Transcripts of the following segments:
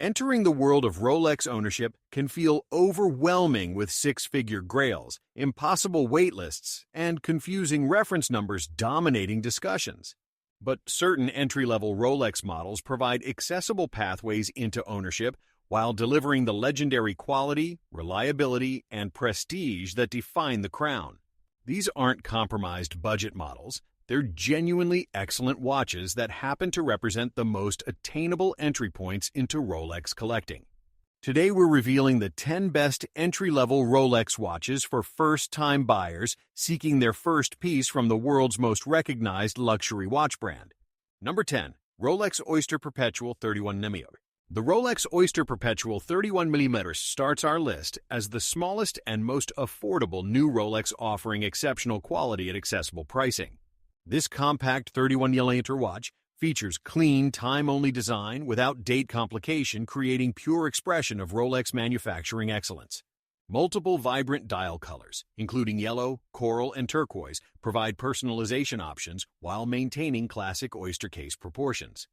Entering the world of Rolex ownership can feel overwhelming with six-figure grails, impossible waitlists, and confusing reference numbers dominating discussions. But certain entry-level Rolex models provide accessible pathways into ownership while delivering the legendary quality, reliability, and prestige that define the crown. These aren't compromised budget models. They're genuinely excellent watches that happen to represent the most attainable entry points into Rolex collecting. Today we're revealing the 10 best entry-level Rolex watches for first-time buyers seeking their first piece from the world's most recognized luxury watch brand. Number 10. Rolex Oyster Perpetual 31mm. The Rolex Oyster Perpetual 31mm starts our list as the smallest and most affordable new Rolex offering exceptional quality at accessible pricing. This compact 31mm watch features clean, time-only design without date complication, creating pure expression of Rolex manufacturing excellence. Multiple vibrant dial colors, including yellow, coral, and turquoise, provide personalization options while maintaining classic Oyster case proportions.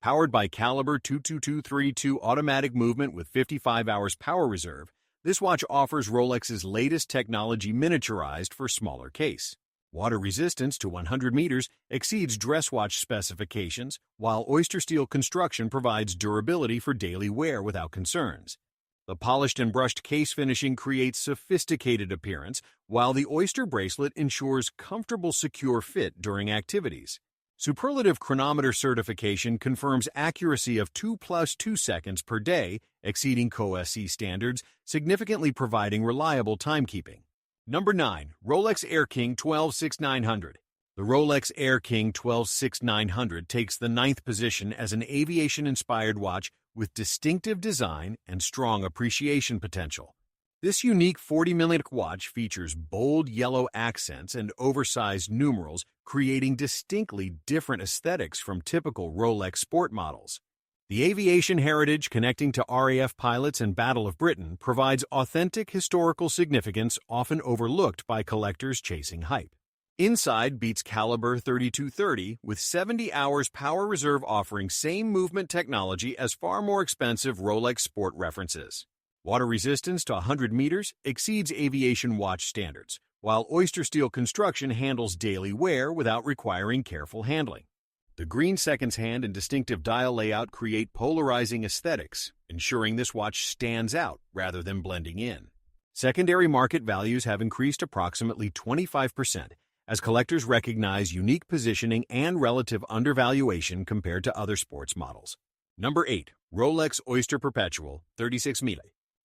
Powered by Caliber 22232 automatic movement with 55 hours power reserve, this watch offers Rolex's latest technology miniaturized for smaller case. Water resistance to 100 meters exceeds dress watch specifications, while Oyster steel construction provides durability for daily wear without concerns. The polished and brushed case finishing creates sophisticated appearance, while the Oyster bracelet ensures comfortable, secure fit during activities. Superlative chronometer certification confirms accuracy of 2+2 seconds per day, exceeding COSC standards, significantly providing reliable timekeeping. Number 9. Rolex Air King 126900. The Rolex Air King 126900 takes the 9th position as an aviation-inspired watch with distinctive design and strong appreciation potential. This unique 40mm watch features bold yellow accents and oversized numerals, creating distinctly different aesthetics from typical Rolex sport models. The aviation heritage connecting to RAF pilots and Battle of Britain provides authentic historical significance often overlooked by collectors chasing hype. Inside beats Caliber 3230 with 70 hours power reserve offering same movement technology as far more expensive Rolex sport references. Water resistance to 100 meters exceeds aviation watch standards, while Oyster steel construction handles daily wear without requiring careful handling. The green seconds hand and distinctive dial layout create polarizing aesthetics, ensuring this watch stands out rather than blending in. Secondary market values have increased approximately 25% as collectors recognize unique positioning and relative undervaluation compared to other sports models. Number 8. Rolex Oyster Perpetual 36mm.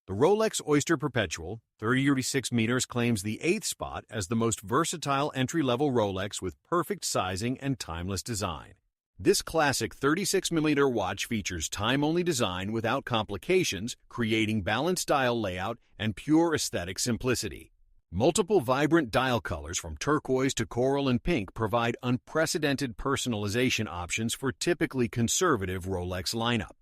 The Rolex Oyster Perpetual 36 meters claims the 8th spot as the most versatile entry-level Rolex with perfect sizing and timeless design. This classic 36mm watch features time-only design without complications, creating balanced dial layout and pure aesthetic simplicity. Multiple vibrant dial colors from turquoise to coral and pink provide unprecedented personalization options for typically conservative Rolex lineup.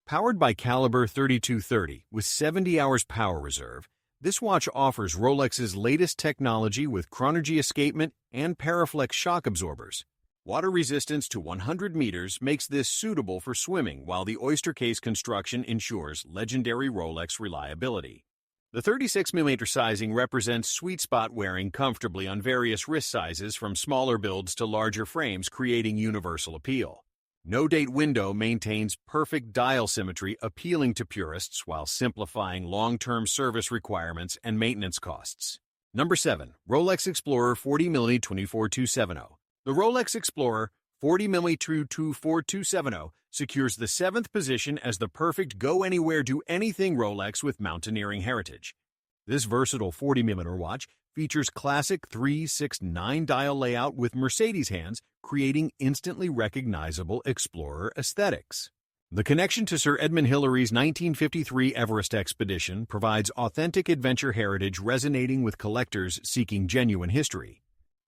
Powered by Caliber 3230 with 70 hours power reserve, this watch offers Rolex's latest technology with Chronergy escapement and Paraflex shock absorbers. Water resistance to 100 meters makes this suitable for swimming, while the Oyster case construction ensures legendary Rolex reliability. The 36mm sizing represents sweet spot wearing comfortably on various wrist sizes from smaller builds to larger frames, creating universal appeal. No-date window maintains perfect dial symmetry, appealing to purists while simplifying long-term service requirements and maintenance costs. Number 7. Rolex Explorer 40mm 24270. The Rolex Explorer 40mm 24270 secures the 7th position as the perfect go-anywhere, do-anything Rolex with mountaineering heritage. This versatile 40mm watch features classic 3-6-9 dial layout with Mercedes hands, creating instantly recognizable Explorer aesthetics. The connection to Sir Edmund Hillary's 1953 Everest expedition provides authentic adventure heritage resonating with collectors seeking genuine history.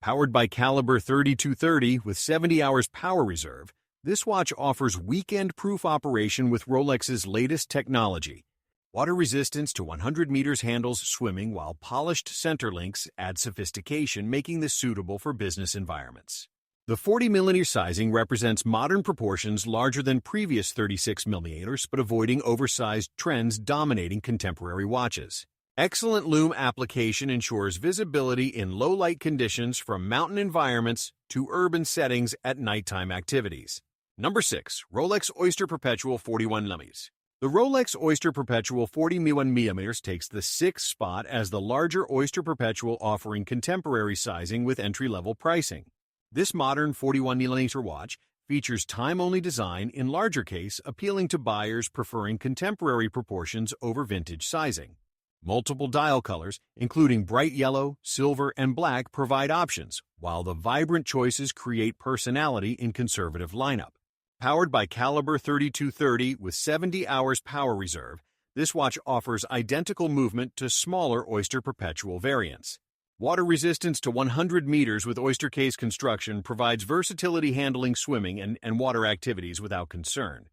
Powered by Caliber 3230 with 70 hours power reserve, this watch offers weekend-proof operation with Rolex's latest technology. Water resistance to 100 meters handles swimming, while polished center links add sophistication, making this suitable for business environments. The 40mm sizing represents modern proportions larger than previous 36mm, but avoiding oversized trends dominating contemporary watches. Excellent lume application ensures visibility in low-light conditions from mountain environments to urban settings at nighttime activities. Number 6. Rolex Oyster Perpetual 41mm. The Rolex Oyster Perpetual 41mm takes the 6th spot as the larger Oyster Perpetual, offering contemporary sizing with entry-level pricing. This modern 41mm watch features time-only design in larger case, appealing to buyers preferring contemporary proportions over vintage sizing. Multiple dial colors, including bright yellow, silver, and black, provide options, while the vibrant choices create personality in conservative lineup. Powered by caliber 3230 with 70 hours power reserve, this watch offers identical movement to smaller Oyster Perpetual variants. Water resistance to 100 meters with Oyster case construction provides versatility handling swimming and water activities without concern.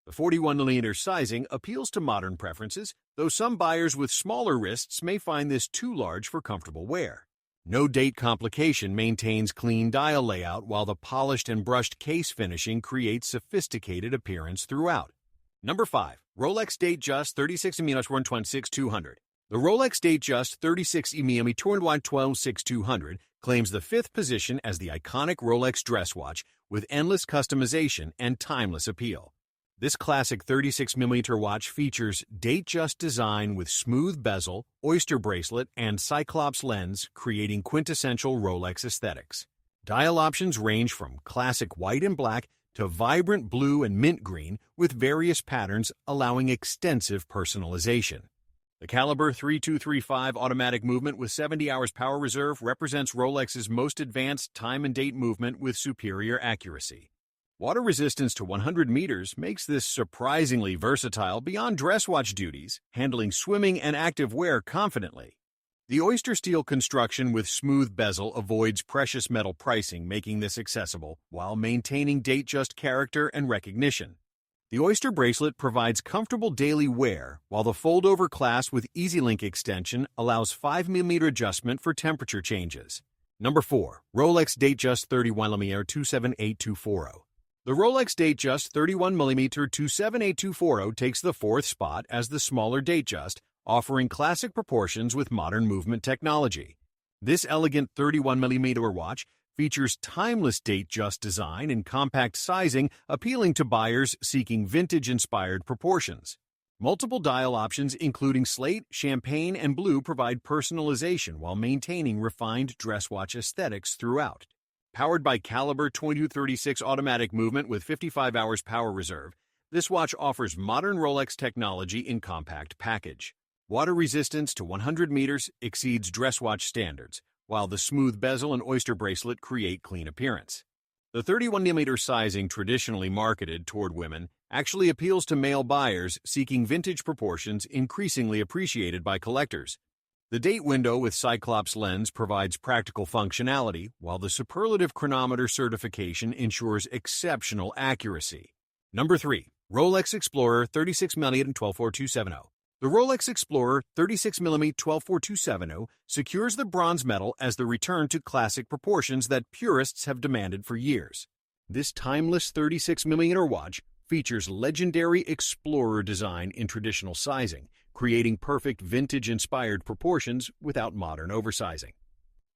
The 41mm sizing appeals to modern preferences, though some buyers with smaller wrists may find this too large for comfortable wear. No date complication maintains clean dial layout, while the polished and brushed case finishing creates sophisticated appearance throughout. Number 5. Rolex Datejust 36mm 126-200. The Rolex Datejust 36mm 126-200 claims the 5th position as the iconic Rolex dress watch with endless customization and timeless appeal. This classic 36mm watch features Datejust design with smooth bezel, Oyster bracelet, and Cyclops lens, creating quintessential Rolex aesthetics. Dial options range from classic white and black to vibrant blue and mint green, with various patterns allowing extensive personalization. The caliber 3235 automatic movement with 70 hours power reserve represents Rolex's most advanced time and date movement with superior accuracy. Water resistance to 100 meters makes this surprisingly versatile beyond dress watch duties, handling swimming and active wear confidently. The Oyster steel construction with smooth bezel avoids precious metal pricing, making this accessible while maintaining Datejust character and recognition. The Oyster bracelet provides comfortable daily wear, while the fold-over clasp with EasyLink extension allows 5mm adjustment for temperature changes. Number 4. Rolex Datejust 31mm 278240. The Rolex Datejust 31mm 278240 takes the 4th spot as the smaller Datejust, offering classic proportions with modern movement technology. This elegant 31mm watch features timeless Datejust design and compact sizing, appealing to buyers seeking vintage-inspired proportions. Multiple dial options including slate, champagne, and blue provide personalization while maintaining refined dress watch aesthetics throughout. Powered by caliber 2236 automatic movement with 55 hours power reserve, this watch offers modern Rolex technology in compact package. Water resistance to 100 meters exceeds dress watch standards, while the smooth bezel and Oyster bracelet create clean appearance. The 31mm sizing, traditionally marketed toward women, actually appeals to male buyers seeking vintage proportions, increasingly appreciated by collectors. The date window with Cyclops lens provides practical functionality, while the superlative chronometer certification ensures exceptional accuracy. Number 3. Rolex Explorer 36mm 124-270. The Rolex Explorer 36mm 124-270 secures the bronze medal as the return to classic proportions that purists have demanded for years. This timeless 36mm watch features legendary Explorer design in traditional sizing, creating perfect vintage-inspired proportions without modern oversizing.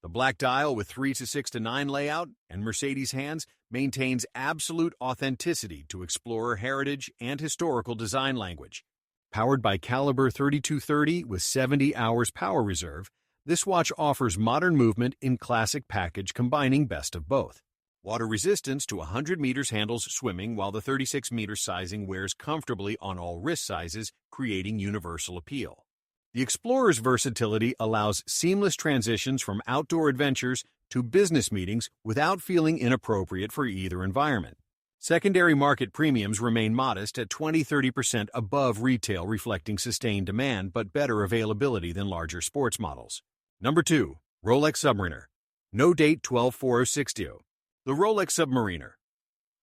The black dial with 3-6-9 layout and Mercedes hands maintains absolute authenticity to Explorer heritage and historical design language. Powered by caliber 3230 with 70 hours power reserve, this watch offers modern movement in classic package, combining best of both. Water resistance to 100 meters handles swimming, while the 36-meter sizing wears comfortably on all wrist sizes, creating universal appeal. The Explorer's versatility allows seamless transitions from outdoor adventures to business meetings without feeling inappropriate for either environment. Secondary market premiums remain modest at 20-30% above retail, reflecting sustained demand but better availability than larger sports models. Number 2. Rolex Submariner. No date 12-4062. The Rolex Submariner.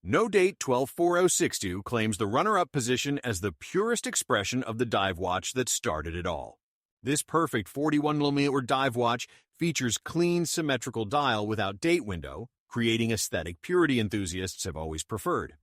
No date 12-4062 claims the runner-up position as the purest expression of the dive watch that started it all. This perfect 41mm dive watch features clean, symmetrical dial without date window, creating aesthetic purity enthusiasts have always preferred.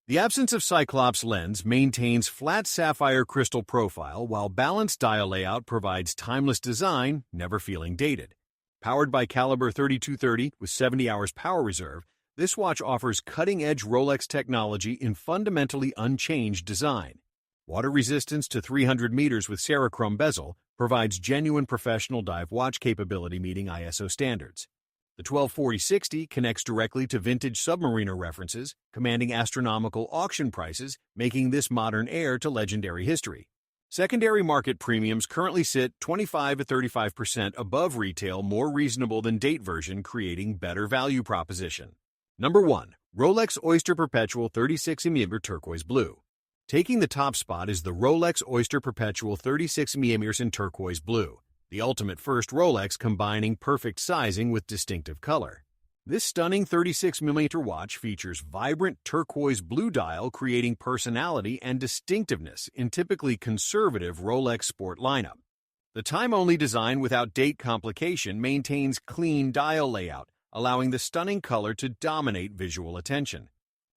The absence of Cyclops lens maintains flat sapphire crystal profile, while balanced dial layout provides timeless design, never feeling dated. Powered by caliber 3230 with 70 hours power reserve, this watch offers cutting-edge Rolex technology in fundamentally unchanged design. Water resistance to 300 meters with Cerachrome bezel provides genuine professional dive watch capability meeting ISO standards. The 1240-60 connects directly to vintage Submariner references, commanding astronomical auction prices, making this modern heir to legendary history. Secondary market premiums currently sit 25 to 35% above retail, more reasonable than date version, creating better value proposition. Number 1. Rolex Oyster Perpetual 36 mm Turquoise Blue. Taking the top spot is the Rolex Oyster Perpetual 36 mm in Turquoise Blue, the ultimate first Rolex combining perfect sizing with distinctive color. This stunning 36 mm watch features vibrant turquoise blue dial, creating personality and distinctiveness in typically conservative Rolex sport lineup. The time-only design without date complication maintains clean dial layout, allowing the stunning color to dominate visual attention.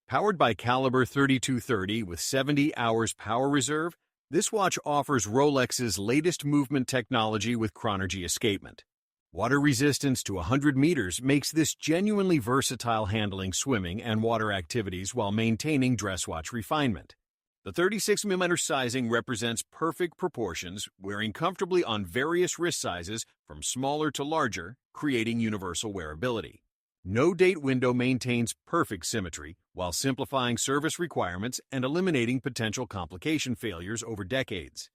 Powered by caliber 3230 with 70 hours power reserve, this watch offers Rolex's latest movement technology with chronergy escapement. Water resistance to 100 meters makes this genuinely versatile, handling swimming and water activities while maintaining dress watch refinement. The 36 mm sizing represents perfect proportions, wearing comfortably on various wrist sizes from smaller to larger, creating universal wearability. No date window maintains perfect symmetry while simplifying service requirements and eliminating potential complication failures over decades.